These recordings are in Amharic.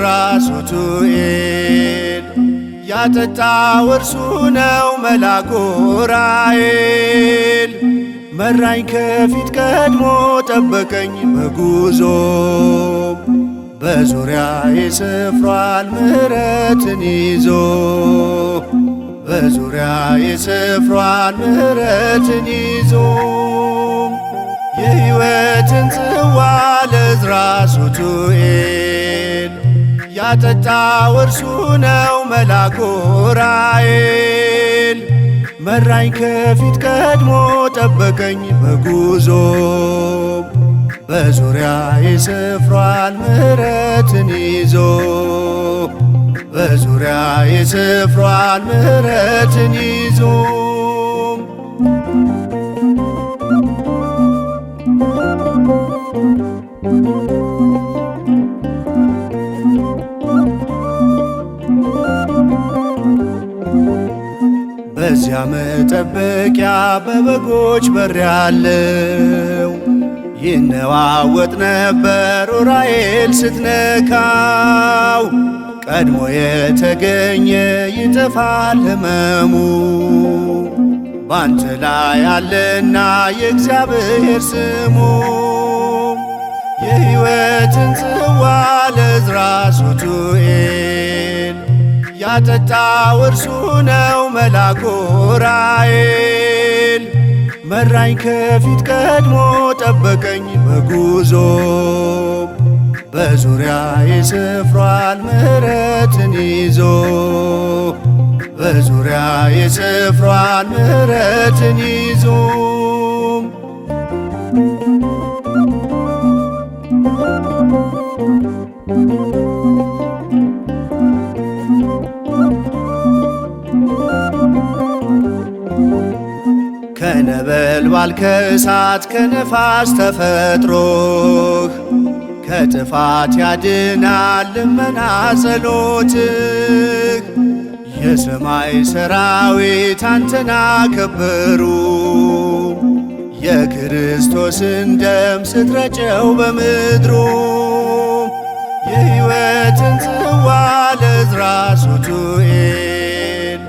ዕዝራ ሱቱኤል ያጠጣው እርሱ ነው መልአኩ ዑራኤል። መራኝ ከፊት ቀድሞ ጠበቀኝ በጉዞ በዙሪያዬ ሰፍሯል ምሕረትን ይዞ በዙሪያዬ ሰፍሯል ምሕረትን ይዞ የሕይወትን ጽዋ ለዕዝራ ሱቱኤል ያጠጣው እርሱ ነው መልአኩ ዑራኤል። መራኝ ከፊት ቀድሞ ጠበቀኝ በጉዞ በዙሪያዬ ሰፍሯል ምሕረትን ይዞ በዙሪያዬ ሰፍሯል ምሕረትን ይዞ በዚያ መጠበቂያ በበጎች በር ያለው ይነዋወጥ ነበር ዑራኤል ስትነካው። ቀድሞ የተገኘ ይጠፋል ሕመሙ ባንተ ላይ አለና የእግዚአብሔር ስሙ። የሕይወትን ጽዋ ለዕዝራ ሱቱኤል ያጠጣው እርሱ ነው መልአኩ ዑራኤል። መራኝ ከፊት ቀድሞ ጠበቀኝ በጉዞ በዙሪያዬ ሰፍሯል ምሕረትን ይዞ በዙሪያዬ ሰፍሯል ምሕረትን ይዞ ከነበልባል ከእሳት ከነፋስ ተፈጥሮህ ከጥፋት ያድናል ልመና ጸሎትህ። የሰማይ ሰራዊት አንተን አከበሩ የክርስቶስን ደም ስትረጨው በምድሩ። የሕይወትን ጽዋ ለዕዝራ ሱቱኤል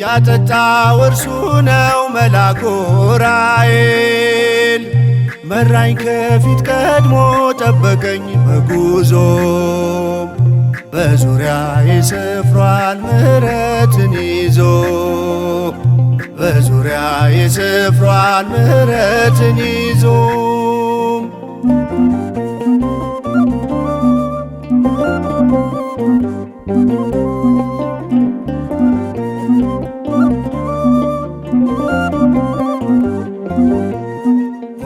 ያጠጣው እርሱ ነው መልአኩ ዑራኤል። መራኝ ከፊት ቀድሞ ጠበቀኝ በጉዞ በዙሪያዬ ሰፍሯል ምሕረትን ይዞ በዙሪያዬ ሰፍሯል ምሕረትን ይዞ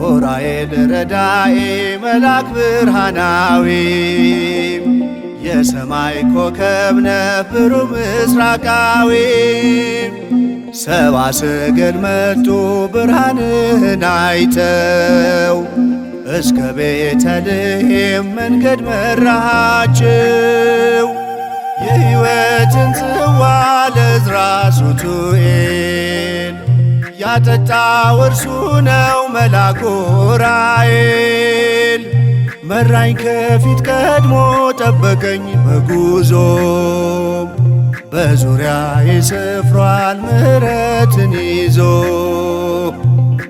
ዑራኤል ረዳኤ መልአክ ብርሃናዊ የሰማይ ኮከብ ነህ ብሩህ ምስራቃዊ። ሰብአ ሰገል መጡ ብርሃንህን አይተው እስከ ቤተልሔም መንገድ መራሃቸው። የሕይወትን ጽዋ ለዕዝራ ሱቱኤል ያጠጣው እርሱ ነው መልአኩ ዑራኤል። መራኝ ከፊት ቀድሞ ጠበቀኝ በጉዞ በዙሪያዬ ሰፍሯል ምሕረትን ይዞ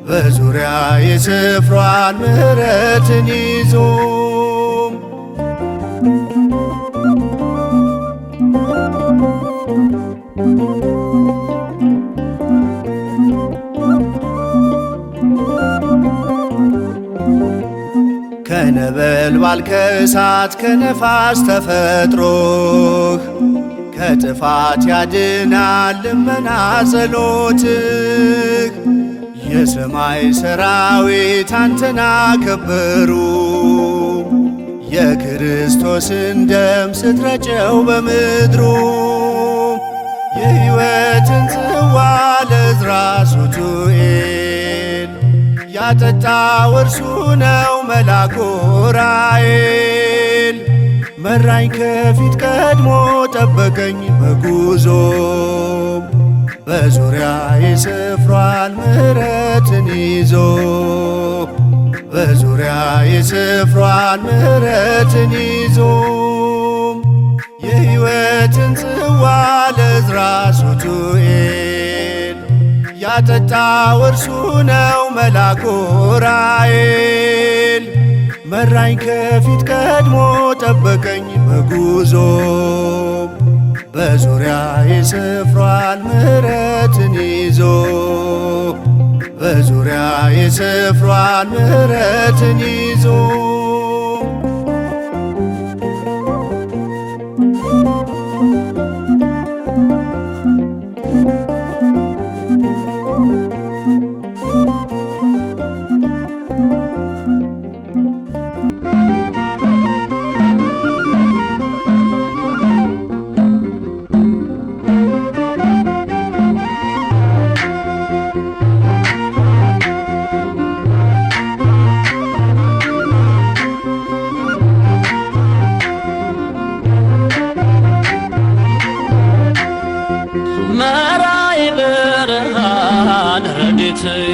በዙሪያዬ ሰፍሯል ምሕረትን ይዞ ከነበልባል ከእሳት ከነፋስ ተፈጥሮህ ከጥፋት ያድናል ልመና ጸሎትህ። የሰማይ ሰራዊት አንተን አከበሩ የክርስቶስን ደም ስትረጨው በምድሩ። የሕይወትን ጽዋ ለዕዝራ ሱቱኤል ያጠጣው እርሱ ነው መልአኩ ዑራኤል። መራኝ ከፊት ቀድሞ ጠበቀኝ በጉዞ በዙሪያዬ ሰፍሯል ምሕረትን ይዞ በዙሪያዬ ሰፍሯል ምሕረትን ይዞ ጽዋ ለዕዝራ ሱቱኤል ያጠጣው እርሱ ነው መልአኩ ዑራኤል። መራኝ ከፊት ቀድሞ ጠበቀኝ በጉዞ በዙሪያዬ ሰፍሯል ምሕረትን ይዞ በዙሪያዬ ሰፍሯል ምሕረትን ይዞ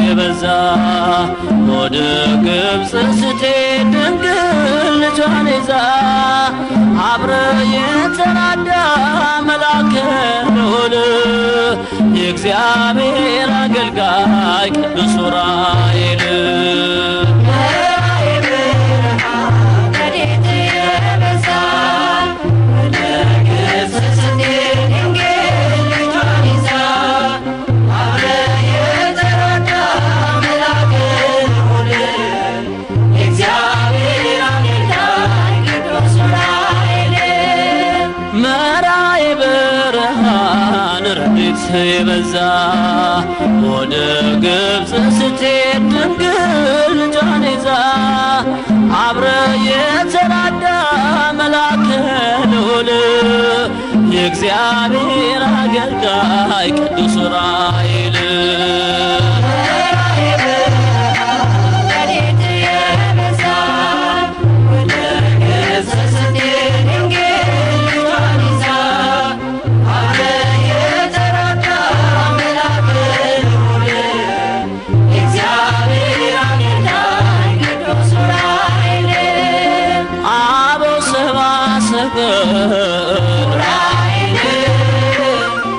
የበዛ ወደ ግብፅ ስትሄድ ድንግል ልጇን ይዛ አብረ የተራዳ መልአከ ልዑል የእግዚአብሔር አገልጋይ ቅዱስ ዑራኤል የበዛ ወደ ግብፅ ስትሄድ ድንግል ልጇን ይዛ አብረ የተራዳ መልአከ ልዑል የእግዚአብሔር አገልጋይ ቅዱስ ዑራኤል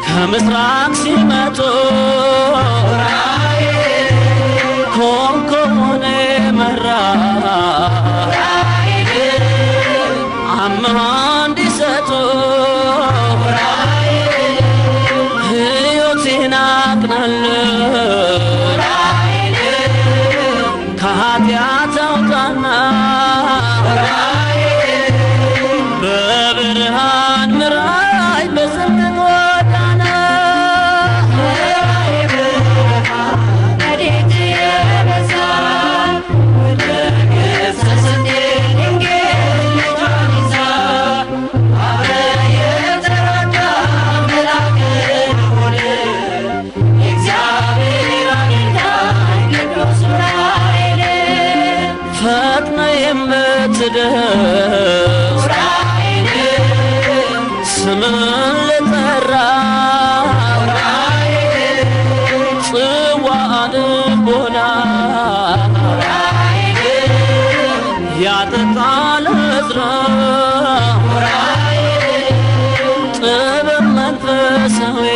ከምስራቅ ሲመጡ ኮንኮኔ መራ አምሃ እንዲሰጡ ሕይወቴን አቅናልን ከኃጢአት አውጣና በብርሃን ምራይ በጽድቅ ጎዳና ረድኤት የበዛ ወደ ግብፅ ስትሄድ ድንግል ልጇን ይዛ አብረ የተራዳ መልአከ ልዑል የእግዚአብሔር አገልጋይ ቅዱስ ዑራኤል ፈጥነ የምትደርስ ስምን ልጠራ ጽዋን ቦላ ያጠጣል ዕዝራ ጥበብ መንፈሳዊ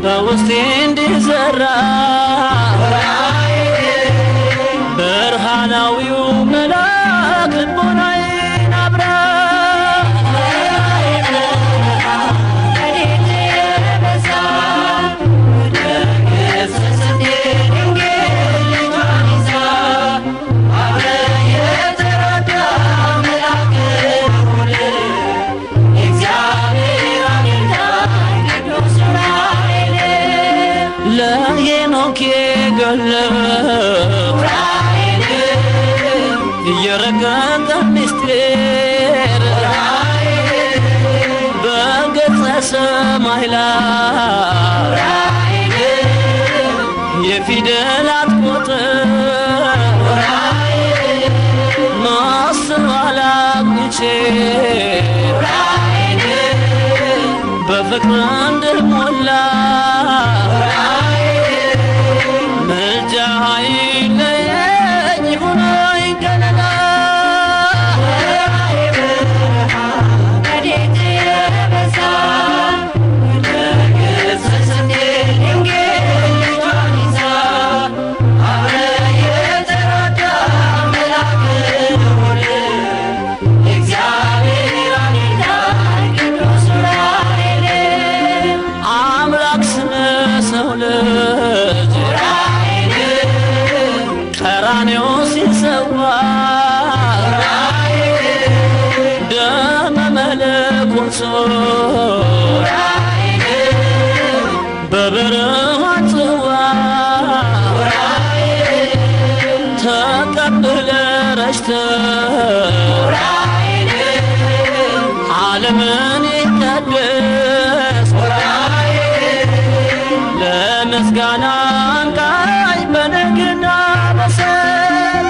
በውስጤ እንዲዘራ ብርሃናዊው መልአክ ልቦናዬን አብራ ረድኤት የበዛ ወደ ግብፅ ስትሄድ ድንግል ልጇን ይዛ አብረ የተራዳ መልአከ ልዑል የእግዚአብሔር አገልጋይ ቅዱስ ዑራኤል ለሄኖክ የገለጸው የረቀቀ ምስጢር በገጸ ሰማይ ላይ የፊደላት ቁጥር ማስተዋል አግኝቼ በፍቅር እንድሞላ ምልጃህ አይለየኝ ሁነኝ ከለላ ደርሶ በበረሃ ጽዋ ተቀብለ ረሽተ ዓለምን ይታደስ ለምስጋና አንቃኝ በነግና በሰል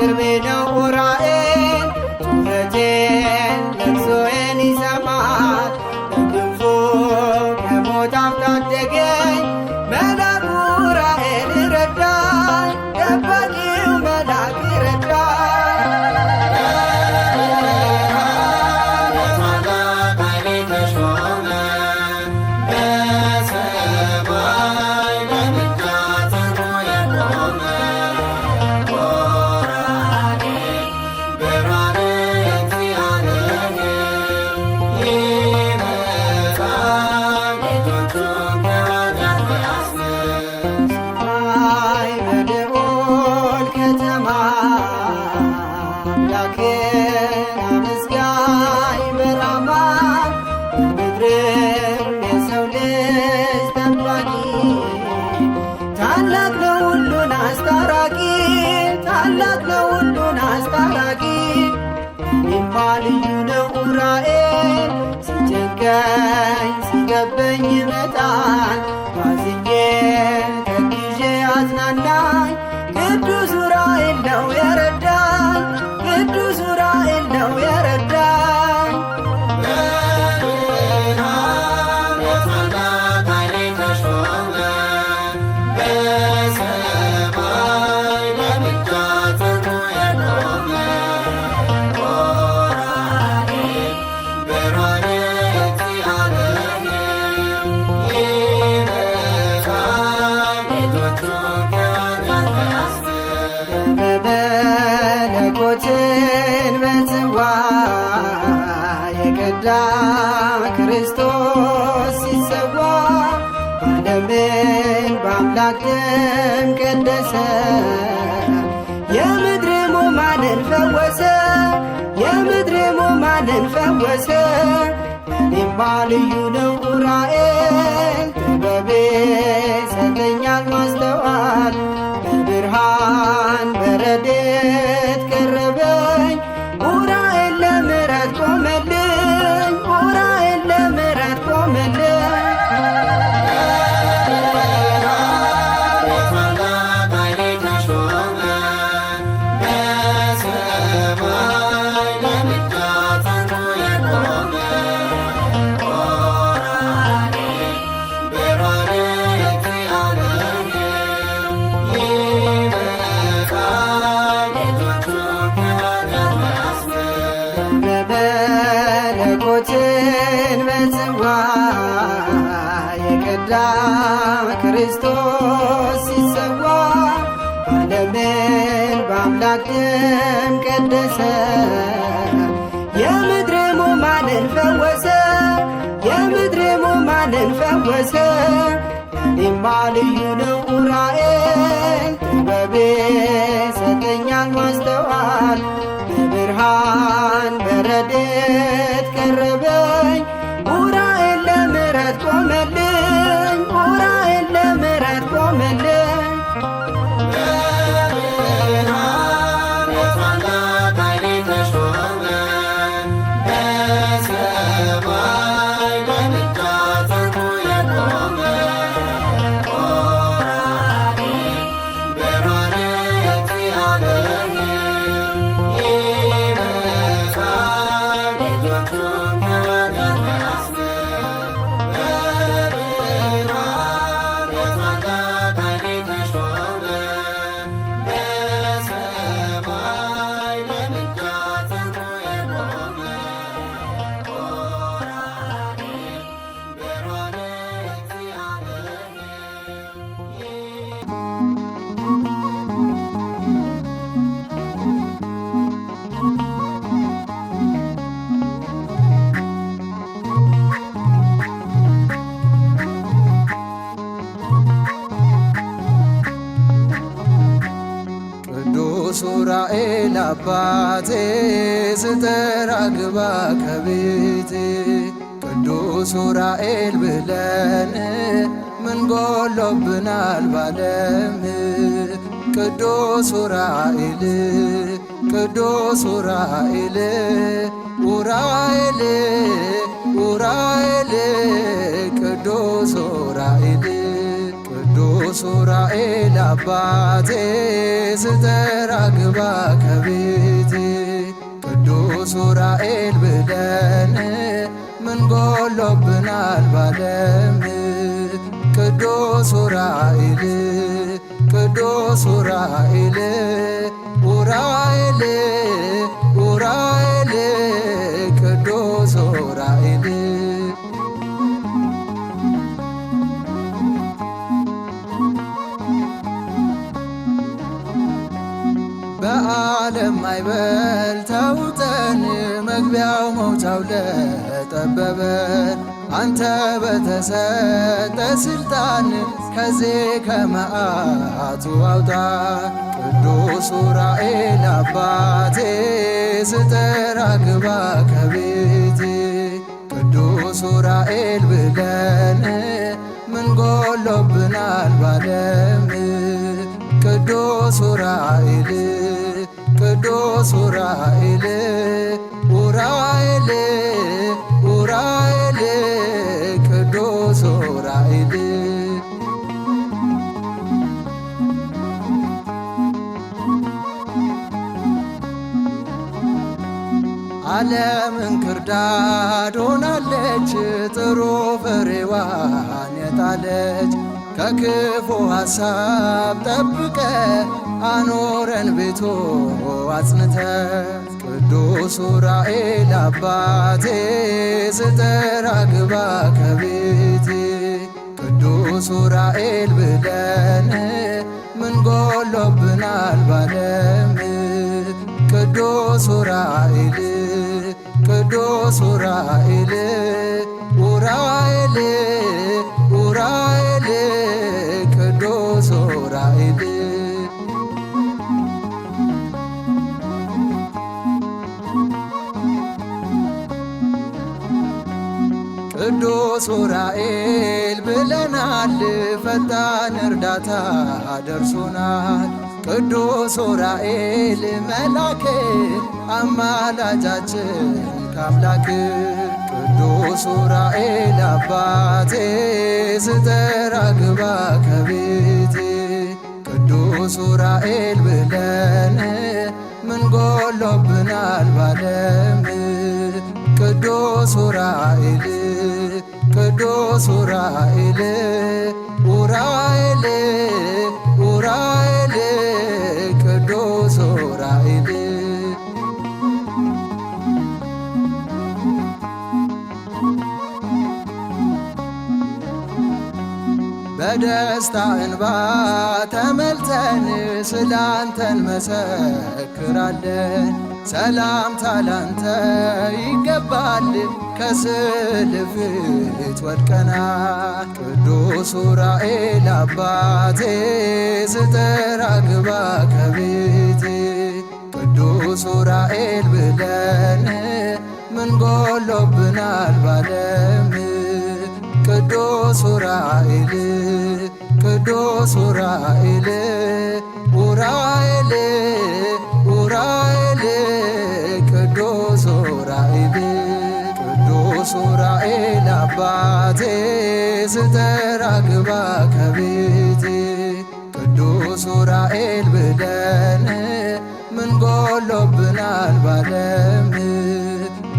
ቅርቤ ነው ኡራኤል ጩኸቴን ለቅሶዬን ይሰማል በክንፉ ከሞት አፍታደገኝ መልአኩ ኡራኤል ይረዳል ጠባቂው መልአክ ይረዳል ልዩ ነው ኡራኤል ሲጨንቀኝ ሲገበኝ ይመጣል ባዝኜ ተክዤ አጽናናኝ ቅዱስ ኡራኤል ነው የረዳኝ ቅዱስ ኡራኤል ነው የረዳኝ ዓለምን በአምላክ ደም ቀደሰ። የምድር ሕሙማንን ፈወሰ፣ የምድር ሕሙማንን ፈወሰ። እኔማ ልዩ ነው ዑራኤል ጥበቤ ሰጠኛል ማስተዋል። በብርሃን በረድኤት ቀረበኝ ዑራኤል ለምሕረት ቆመልኝ፣ ዑራኤል ለምሕረት ቆመልኝ። መለኮትን በጽዋ የቀዳ ክርስቶስ ሲሰዋ። ዓለምን በአምላክ ደም ቀደሰ። የምድር ሕሙማንን ፈወሰ፣ የምድር ሕሙማንን ፈወሰ። እኔማ ልዩ ነው ዑራኤል ጥበቤ ሰጠኛል ማስተዋል። በብርሃን በረድኤት ቀረበኝ ዑራኤል ለምሕረት ቆመልኝ፣ ዑራኤል ለምሕረት ቆመልኝ። ቅዱስ ዑራኤል አባቴ ስጠራ ግባ ከቤቴ። ቅዱስ ዑራኤል ብለን ምን ጎሎብናል ባለም። ቅዱስ ዑራኤል ቅዱስ ዑራኤል ዑራኤል ዑራኤል ቅዱስ ዑራኤል ቅዱስ ዑራኤል አባቴ ስጠራ ግባ ከቤቴ። ቅዱስ ዑራኤል ብለን ምን ጎሎብናል ባለም። ቅዱስ ዑራኤል ቅዱስ ዑራኤል ዑራኤል ዑራኤል ቅዱስ ዑራኤል በዓለም ማዕበል ተውጠን መግቢያው መውጫው ለጠበበን አንተ በተሰጠ ስልጣን ከዚህ ከመዓቱ አውጣ። ቅዱስ ዑራኤል አባቴ ስጠራ ግባ ከቤቴ። ቅዱስ ዑራኤል ብለን ምን ጎሎብናል ባለም። ቅዱስ ዑራኤል ቅዱስ ዑራኤል ዑራኤል ዑራኤል ቅዱስ ዑራኤል ዓለምን ክርዳድ ሆናለች ጥሩ ፍሬዋን የጣለች። ከክፉ ሐሳብ ጠብቀ አኖረን ቤቶ አጽንተ። ቅዱስ ዑራኤል አባቴ ስጠራ ግባ ከቤቴ። ቅዱስ ዑራኤል ብለን ምን ጎሎብናል ባለም። ቅዱስ ዑራኤል ቅዱስ ዑራኤል ዑራኤል ዑራኤል ኡራኤል ብለናል፣ ፈጣን እርዳታ ደርሶናል። ቅዱስ ኡራኤል መላክ አማላጃችን ከአምላክ ቅዱስ ኡራኤል አባቴ ስጠራ ግባ ከቤቴ ቅዱስ ኡራኤል ብለን ምን ጎሎብናል ባለም ቅዱስ ኡራኤል ቅዱስ ኡራኤል ኡራኤል ኡራኤል ቅዱስ ኡራኤል በደስታ እንባ ተመልተን ስላንተን መሰክራለን። ሰላምታ ላንተ ይገባል ከስዕል ፊት ወድቀናል። ቅዱስ ኡራኤል አባቴ ስጠራ ግባ ከቤቴ ቅዱስ ኡራኤል ብለን ምን ጎሎብናል ባለም ቅዱስ ኡራኤል ቅዱስ ኡራኤል ኡራኤል ኡራኤል ቅዱስ ኡራኤል ቅዱስ ኡራኤል አባቴ ስጠራ ግባ ከቤቴ ቅዱስ ኡራኤል ብለን ምን ጎሎብናል ባለም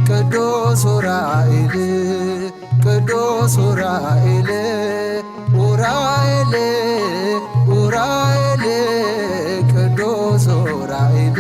ቅዱስ ኡራኤል ቅዱስ ኡራኤል ኡራኤል ኡራኤል ቅዱስ ኡራኤል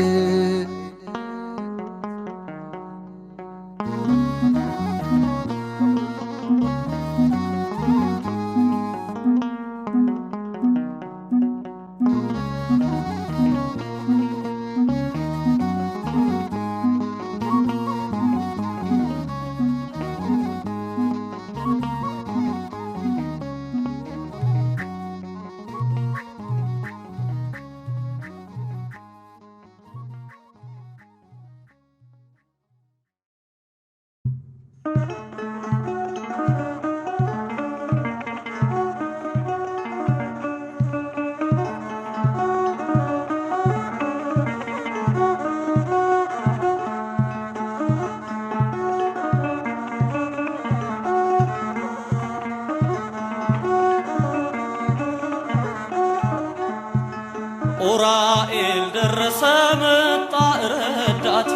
ኡራኤል ደረሰ መጣ ረዳቴ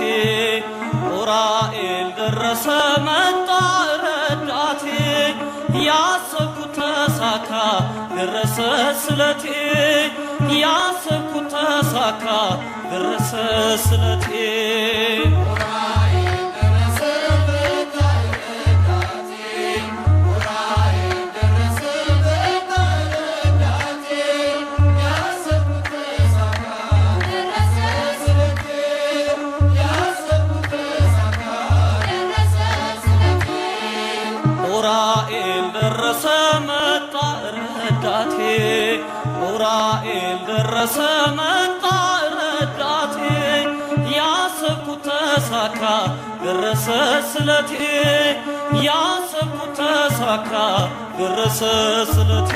ኡራኤል ደረሰ መጣ ረዳቴ ያሰብኩት ተሳካ ደረሰ ስለቴ ያሰብኩት ተሳካ ደረሰ ስለቴ ኡራኤል ደረሰ መጣ ረዳቴ ኡራኤል ደረሰ መጣ ረዳቴ ያሰብኩት ተሳካ ደረሰ ስለቴ ያሰብኩት ተሳካ ደረሰ ስለቴ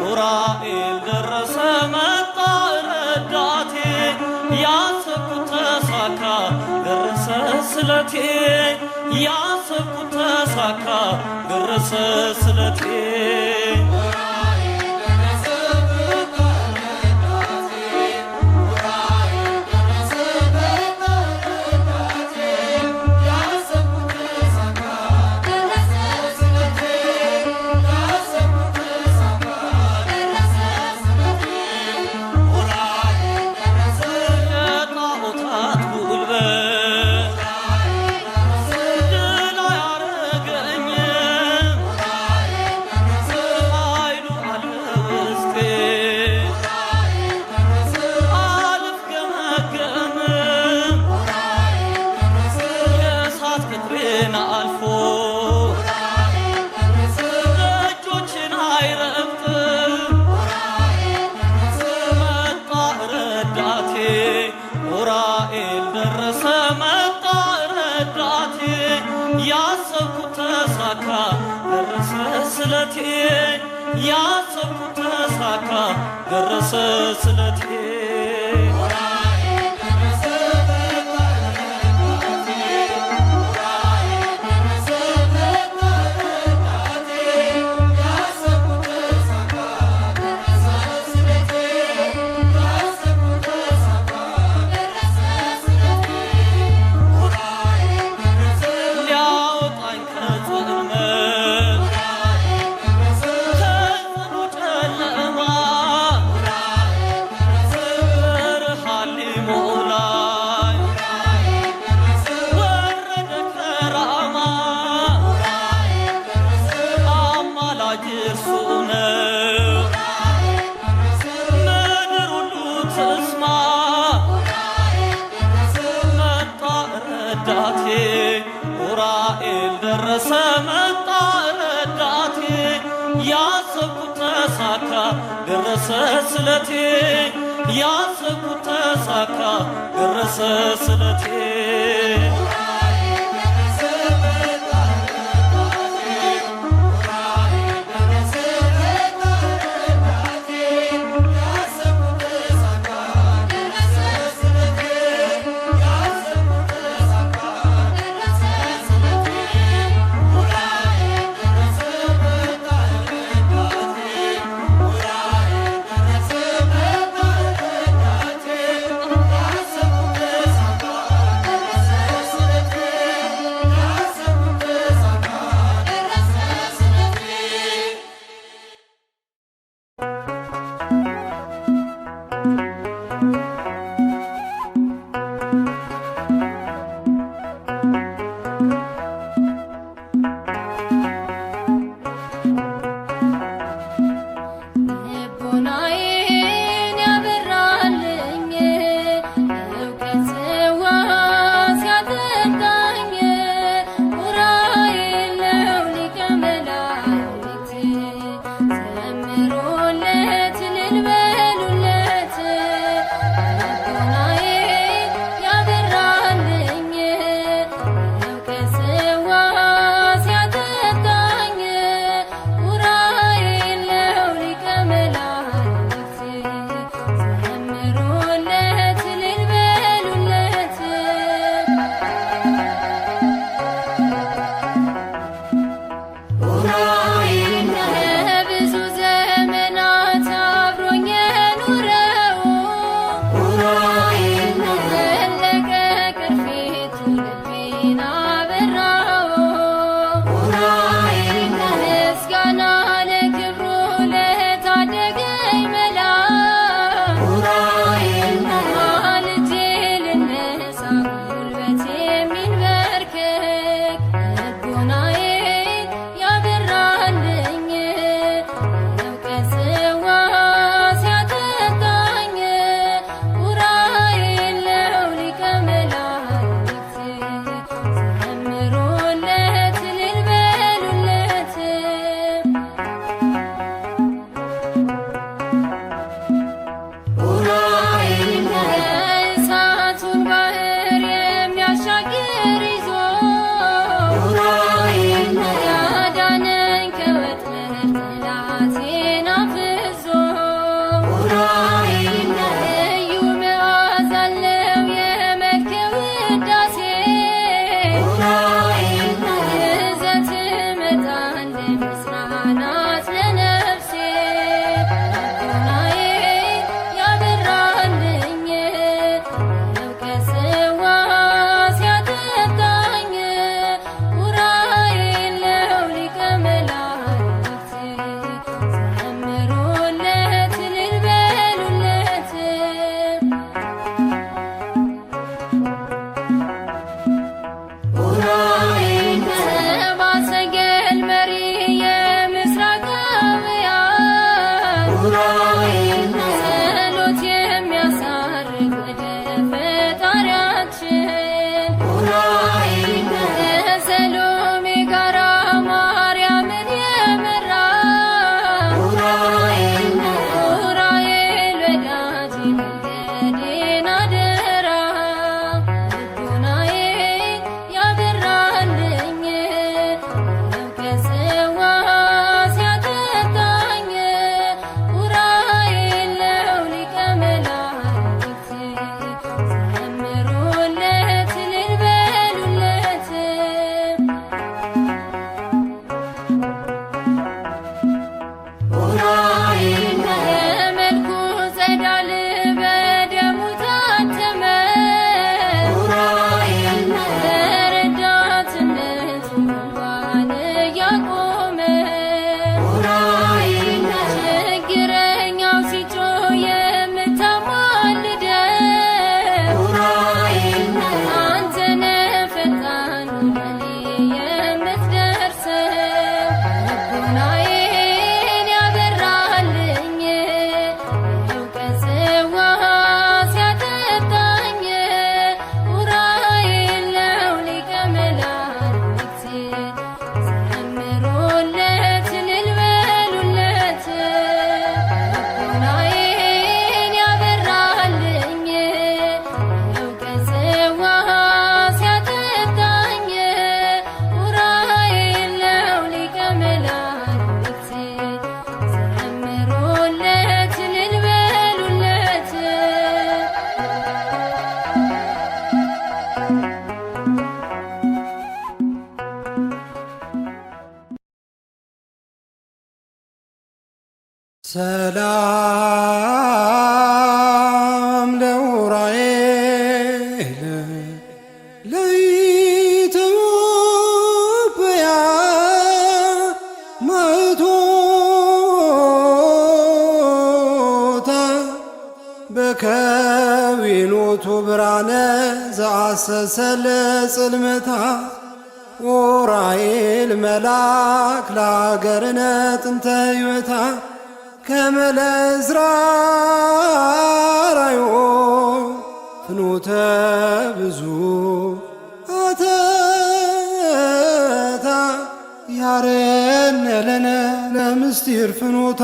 ኡራኤል ደረሰ መጣ ረዳቴ ያሰብኩት ተሳካ ደረሰ ስለቴ ያሰብኩት ተሳካ ደረሰ ስለቴ ደረሰ መጣ ረዳቴ ያሰብኩት ተሳካ ደረሰ ስለቴ ያሰብኩት ተሳካ ደረሰ ስለቴ ኡራኤል ደረሰ መጣ ረዳቴ ያሰብኩት ተሳካ ደረሰ ስለቴ ያሰብኩት ተሳካ ደረሰ ስለቴ ሰላም ለዑራኤል ለኢትዮጵያ ማኅቶታ በከዊኖቱ ብርሃነ ዘአሰሰለ ጽልመታ ዑራኤል መልአክ ለአገርነ ጥንተ ሕይወታ ከመ ለእዝራራዮ ፍኖተ ብዙ አተታ ያረነ ለነ ለምስጢር ፍኖታ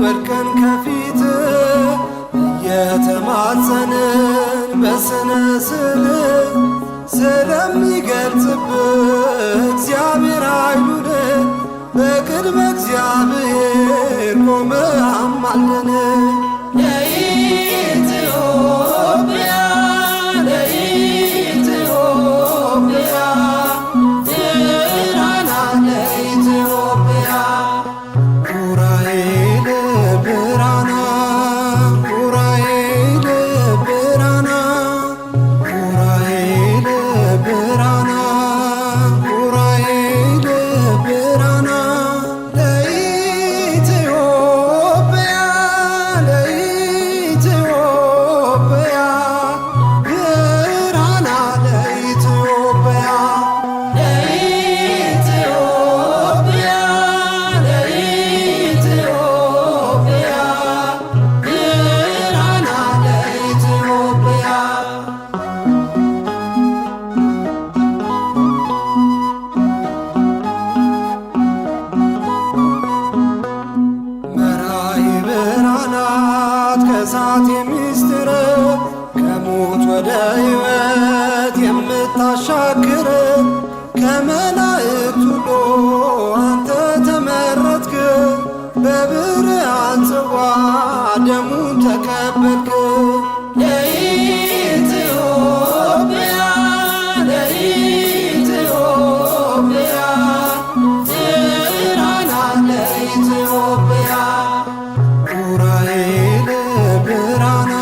ወድቀን ከፊት እየተማጸንን በስነ ስል ስለሚገልጽብ እግዚአብሔር ኃይሉን በቅድመ እግዚአብሔር ቆመ አማልደን ለኢትዮጵያ ለኢትዮጵያ ብርሃና ለኢትዮጵያ ዑራኤል ብርሃና ዑራኤል ብርሃና ዑራኤል ብርሃና ዑራኤል ብርሃና ለኢትዮጵያ ለኢትዮጵያ ብርሃና ለኢትዮጵያ ለኢትዮጵያ ለኢትዮጵያ ብርሃና ለኢትዮጵያ መራሒ ብርሃናት ከእሳት የሚስጥር ከሞት ወደ ሕይወት የምታሻግር ከመላእክት ሁሉ አንተ ተመረጥክ በብርሃን ጽዋ ደሙን ተቀበልክ ለኢትዮጵያ ለኢትዮጵያ ብርሃና ለኢትዮጵያ ዑራኤል ብርሃና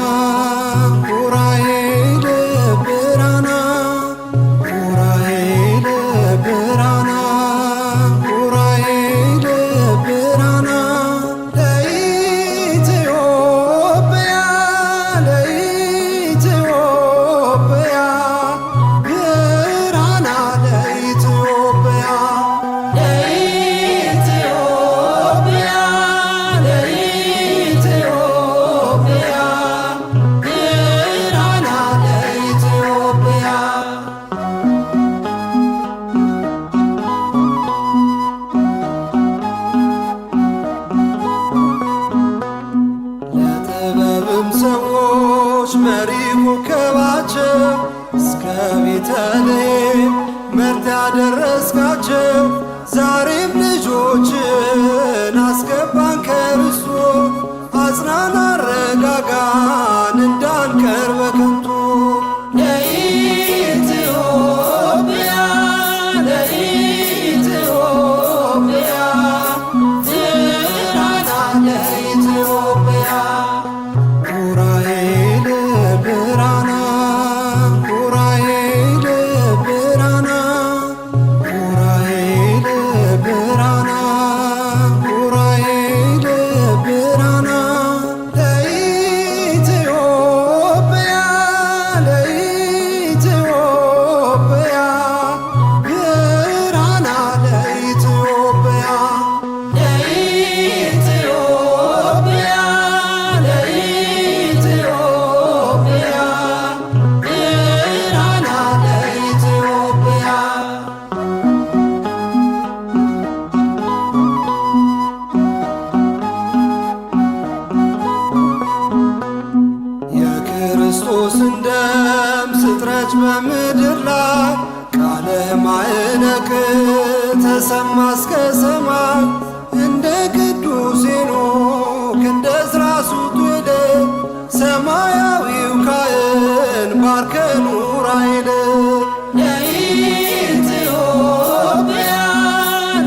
ዑራኤል ብርሃና ዑራኤል ብርሃና ዑራኤል ብርሃና ለኢትዮጵያ ለኢትዮጵያ ብርሃና ለኢትዮጵያ ለኢትዮጵያ ለኢትዮጵያ ብርሃና ለኢትዮጵያ ለጥበብም ሰዎች መሪ ኮከባቸው እስከ ቤተልሔም መርታ ያደረስካቸው ዛሬም ልጆችን አስገባን ከርስቶ አጽናና አረጋጋን እንዳንቀር በከንቱ ለኢትዮጵያ ለኢትዮጵያ ብርሃና ለኢትዮጵያ ዑራኤል ብርሃና ዑራኤል ብርሃና ተሰማ እስከ ሰማይ እንደ ቅዱስ ሄኖክ እንደ ዕዝራ ሱቱኤል ሰማያዊው ካህን ባርከን ዑራኤል ለኢትዮጵያ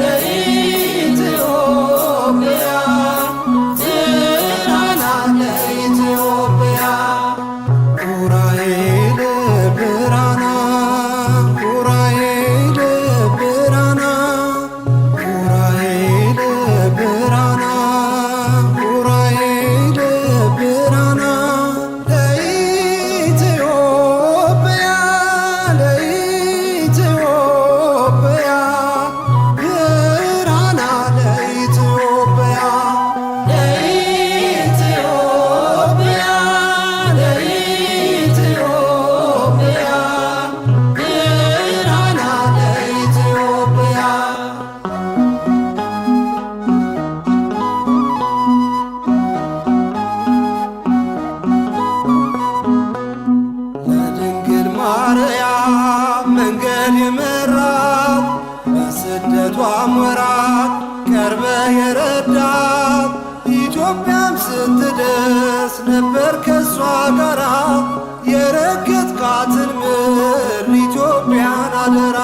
ለኢትዮጵያ ብርሃና ለኢትዮጵያ ዑራኤል ብርሃና ዑራኤል ብርሃና ዑራኤል ብርሃና ዑራኤል ብርሃና ለኢትዮጵያ ለኢትዮጵያ ብርሃና ለኢትዮጵያ ለኢትዮጵያ ለኢትዮጵያ ብርሃና ለኢትዮጵያ ለድንግል ማርያም መንገድ የመራት በስደቷም ወራት ቀርበ የረዳት ኢትዮጵያም ስትደርስ ነበር ከሷ ጋራ የረገጥካትን ምድር ኢትዮጵያን አደራ